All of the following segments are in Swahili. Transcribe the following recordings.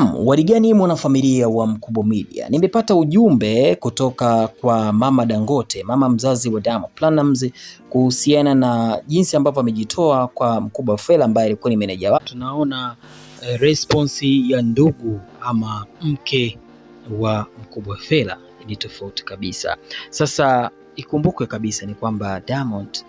Warigani mwanafamilia wa Mkubwa Media, nimepata ujumbe kutoka kwa Mama Dangote, mama mzazi wa Diamond Platnumz, kuhusiana na jinsi ambavyo amejitoa kwa Mkubwa Fella ambaye alikuwa ni meneja wake. Tunaona response ya ndugu ama mke wa Mkubwa Fella ni tofauti kabisa. Sasa ikumbukwe kabisa ni kwamba Diamond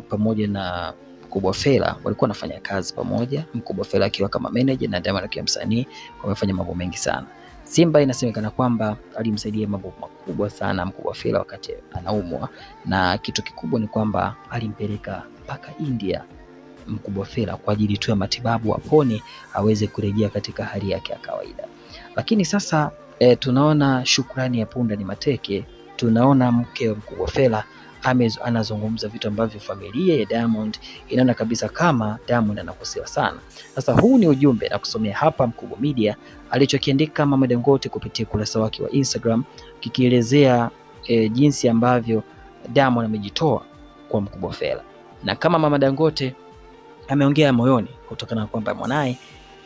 pamoja na Mkubwa Fella walikuwa wanafanya kazi pamoja, Mkubwa Fella akiwa kama manager na Diamond akiwa msanii. Wamefanya mambo mengi sana. Simba inasemekana kwamba alimsaidia mambo makubwa sana Mkubwa Fella wakati anaumwa, na kitu kikubwa ni kwamba alimpeleka mpaka India Mkubwa Fella kwa ajili tu ya matibabu, apone aweze kurejea katika hali yake ya kawaida. Lakini sasa tunaona shukrani ya punda ni mateke. Tunaona mke wa Mkubwa Fella anazungumza vitu ambavyo familia ya Diamond inaona kabisa kama Diamond anakosewa sana. Sasa huu ni ujumbe na kusomea hapa Mkubwa Media alichokiandika Mama Dangote kupitia kurasa wake wa Instagram, kikielezea jinsi ambavyo Diamond amejitoa kwa Mkubwa Fella. Na kama Mama Dangote ameongea moyoni kutokana na kwamba mwanae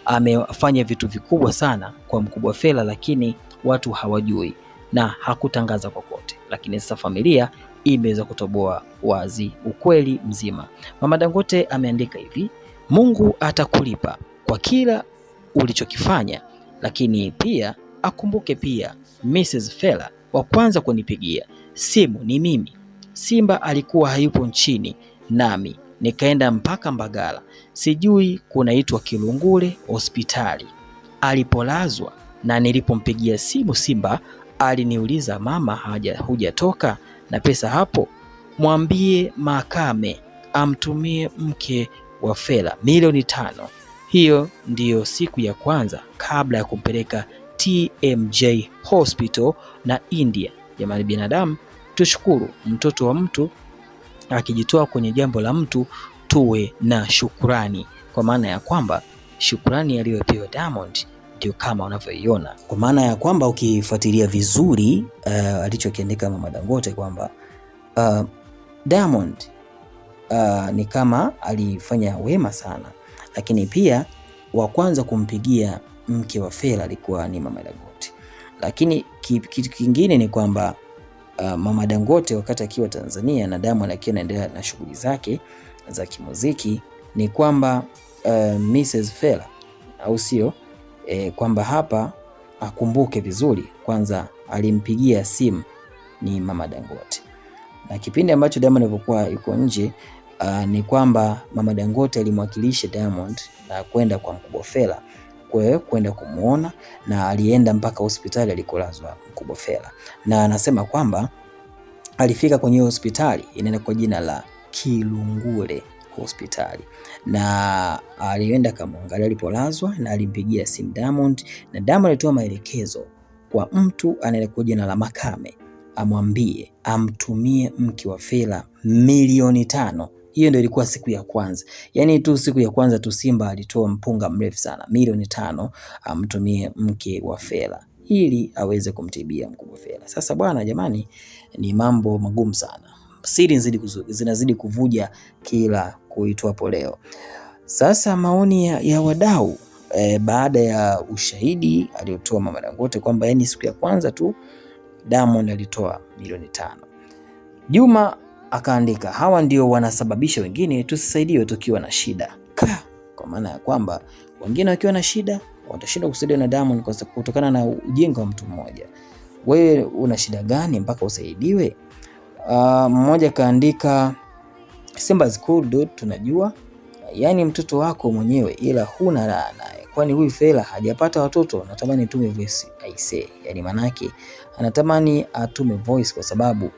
amefanya vitu vikubwa sana kwa Mkubwa Fella, lakini watu hawajui na hakutangaza kokote. Lakini sasa familia imeweza kutoboa wazi ukweli mzima. Mama Dangote ameandika hivi: Mungu atakulipa kwa kila ulichokifanya, lakini pia akumbuke pia Mrs. Fella wa kwanza kunipigia simu ni mimi. Simba alikuwa hayupo nchini nami nikaenda mpaka Mbagala, sijui kunaitwa Kilungule hospitali alipolazwa, na nilipompigia simu Simba aliniuliza mama, hujatoka na pesa hapo, mwambie Makame amtumie mke wa Fella milioni 5. Hiyo ndiyo siku ya kwanza kabla ya kumpeleka TMJ Hospital na India. Jamani binadamu, tushukuru. Mtoto wa mtu akijitoa kwenye jambo la mtu, tuwe na shukrani, kwa maana ya kwamba shukrani aliyopewa Diamond ndio kama unavyoiona, kwa maana ya kwamba ukifuatilia vizuri alichokiandika Mama Dangote kwamba Diamond ni kama alifanya wema sana, lakini pia wa kwanza kumpigia mke wa Fella alikuwa ni Mama Dangote. Lakini kitu kingine ni kwamba Mama Dangote wakati akiwa Tanzania na Diamond akiwa anaendelea na shughuli zake za kimuziki, ni kwamba Mrs. Fella, au sio, kwamba hapa akumbuke vizuri, kwanza alimpigia simu ni Mama Dangote. Na kipindi ambacho Diamond alikuwa yuko nje, ni kwamba Mama Dangote alimwakilisha Diamond na kwenda kwa Mkubwa Fella kwenda kumuona, na alienda mpaka hospitali alikolazwa Mkubwa Fella, na anasema kwamba alifika kwenye hospitali inaenda kwa jina la Kilungule hospitali, na alienda kamwangalia alipolazwa, na alimpigia simu Diamond, na Diamond alitoa maelekezo kwa mtu anaenda kwa jina la Makame amwambie amtumie mke wa Fella milioni 5. Hiyo ndio ilikuwa siku ya kwanza. Yaani tu siku ya kwanza tu Simba alitoa mpunga mrefu sana, milioni 5 amtumie mke wa Fella ili aweze kumtibia Mkubwa Fella. Sasa bwana, jamani, ni mambo magumu sana. Siri zinazidi kuvuja kila kuitwapo leo. Sasa maoni ya wadau baada ya ushahidi aliotoa Mama Dangote kwamba yani siku ya kwanza tu Diamond alitoa milioni 5. Juma akaandika, hawa ndio wanasababisha wengine tusisaidiwe tukiwa na shida. Kwa maana ya kwamba wengine wakiwa na shida watashindwa kusaidiwa na Diamond kutokana na ujinga wa mtu mmoja. Wewe una shida gani mpaka usaidiwe? Mmoja kaandika, Simba is cool dude, tunajua yani mtoto wako mwenyewe, ila huna raha naye. Kwani huyu Fella hajapata watoto? Natamani tume voice aise. Yani manake anatamani atume voice kwa sababu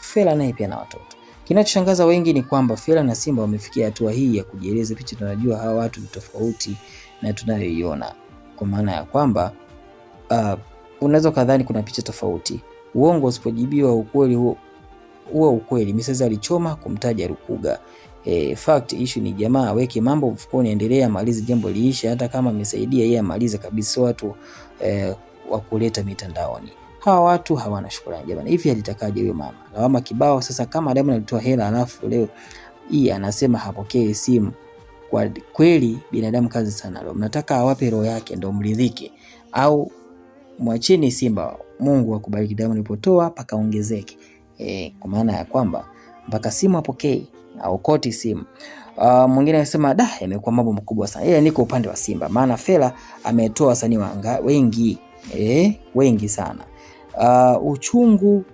Fella naye pia na watoto. Kinachoshangaza wengi ni kwamba Fella na Simba wamefikia hatua hii ya kujieleza picha. Tunajua hawa watu ni tofauti na tunayoiona, kwa maana ya kwamba unaweza kadhani kuna picha tofauti. Uongo usipojibiwa ukweli huo ukweli. Mrs. alichoma kumtaja Rukuga. Fact issue ni jamaa aweke mambo mfukoni, endelea, malize jambo liisha. Hata kama amesaidia yeye amalize kabisa, watu wa kuleta mitandaoni. Hawa watu hawana shukrani jamani. Hivi alitakaje huyo mama? Lawama kibao. Sasa kama Diamond alitoa hela alafu leo hii anasema hapokee simu Kwa kweli binadamu kazi sana leo. Mnataka awape roho yake ndio mridhike, au mwacheni Simba, Mungu akubariki Diamond ulipotoa pakaongezeke. Kwa maana ya kwamba mpaka simu apokee au koti simu. Mwingine anasema imekuwa mambo makubwa sana. Niko upande wa Simba, maana Fela ametoa wasanii wengi wengi sana. Uchungu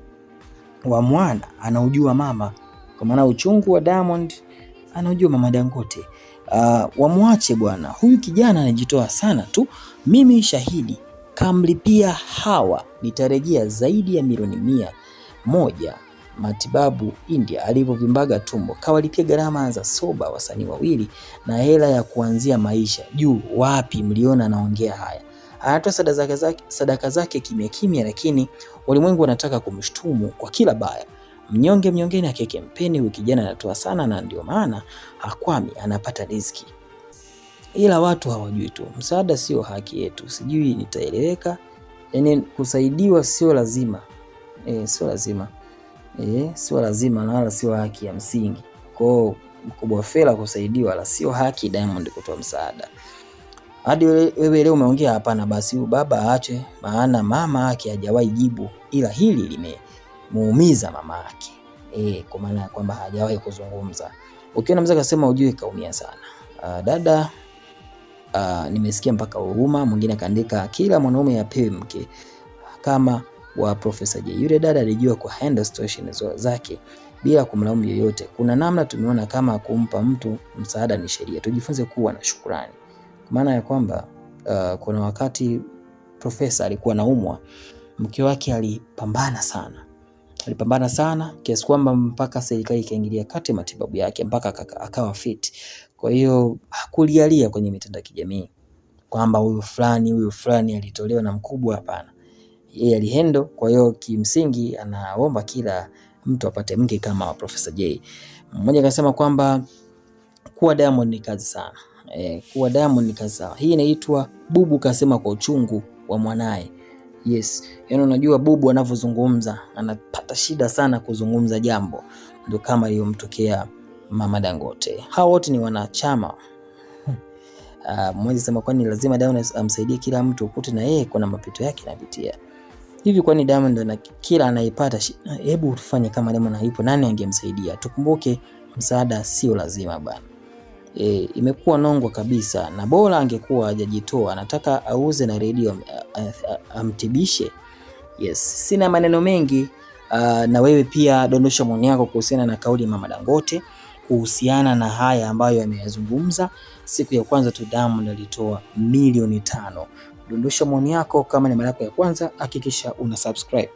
wa mwana anaujua mama, kwa maana uchungu wa Diamond anaujua mama Dangote. Wamwache bwana, huyu kijana anajitoa sana tu. Mimi shahidi, kamlipia Hawa nitarejea zaidi ya milioni 100 matibabu India alivyovimbaga tumbo. Kawalipia gharama za soba wasanii wawili na hela ya kuanzia maisha juu. Wapi mliona anaongea haya? Anatoa sadaka zake kimya kimya, lakini ulimwengu wanataka kumshtumu kwa kila baya. Mnyonge mnyongeni akeke mpeni. Huyu kijana anatoa sana, na ndio maana hakwami, anapata riziki. Ila watu hawajui tu, msaada sio haki yetu. Sijui nitaeleweka. Kusaidiwa sio lazima, sio lazima, sio lazima, na wala sio haki ya msingi. Kwa mkubwa Fela kusaidiwa, la sio haki Diamond kutoa msaada. Hadi wewe leo umeongea hapana, basi huyu baba aache, maana mama yake hajawahi jibu, ila hili limemuumiza mama yake. Kwa maana ya kwamba hajawahi kuzungumza. Ukiona mzee akasema ujue kaumia sana. Dada, nimesikia mpaka huruma. Mwingine kaandika kila mwanaume apewe mke kama wa Profesa Jay. Yule dada alijua ku handle situation zake bila kumlaumu yoyote. Kuna namna tumeona kama kumpa mtu msaada ni sheria. Tujifunze kuwa na shukrani. Kwa maana ya kwamba kuna wakati Profesa alikuwa naumwa, mke wake alipambana sana kiasi kwamba mpaka serikali ikaingilia kati matibabu yake mpaka akawa fit. Kwa hiyo hakulialia kwenye mitandao ya kijamii kwamba huyu fulani alitolewa na mkubwa, hapana. Yeye alihendo. Kwa hiyo kimsingi anaomba kila mtu apate mke kama wa Profesa Jay. Mmoja akasema kwamba kuwa Diamond ni kazi sana. Kuwa Diamond ni kazi sana. Hii inaitwa bubu kasema kwa uchungu wa mwanae. Yes, unajua bubu anavyozungumza anapata shida sana kuzungumza jambo, ndio kama iliyomtokea mama Dangote. Hao wote ni wanachama. Mmoja sema kwani lazima Diamond amsaidie kila mtu, ukute na yeye kuna mapito yake anapitia. Hivi kwani Diamond na kila anaipata? Hebu tufanye kama Diamond haipo, nani angemsaidia? Tukumbuke msaada sio lazima bana. Imekuwa nongwa kabisa, na bora angekuwa hajajitoa. Anataka auze na redio amtibishe. Yes, sina maneno mengi. Na wewe pia dondosha maoni yako kuhusiana na kauli ya mama Dangote, kuhusiana na haya ambayo ameyazungumza. Siku ya kwanza tu Diamond alitoa milioni 5. Dondosha maoni yako. Kama ni mara yako ya kwanza, hakikisha una subscribe.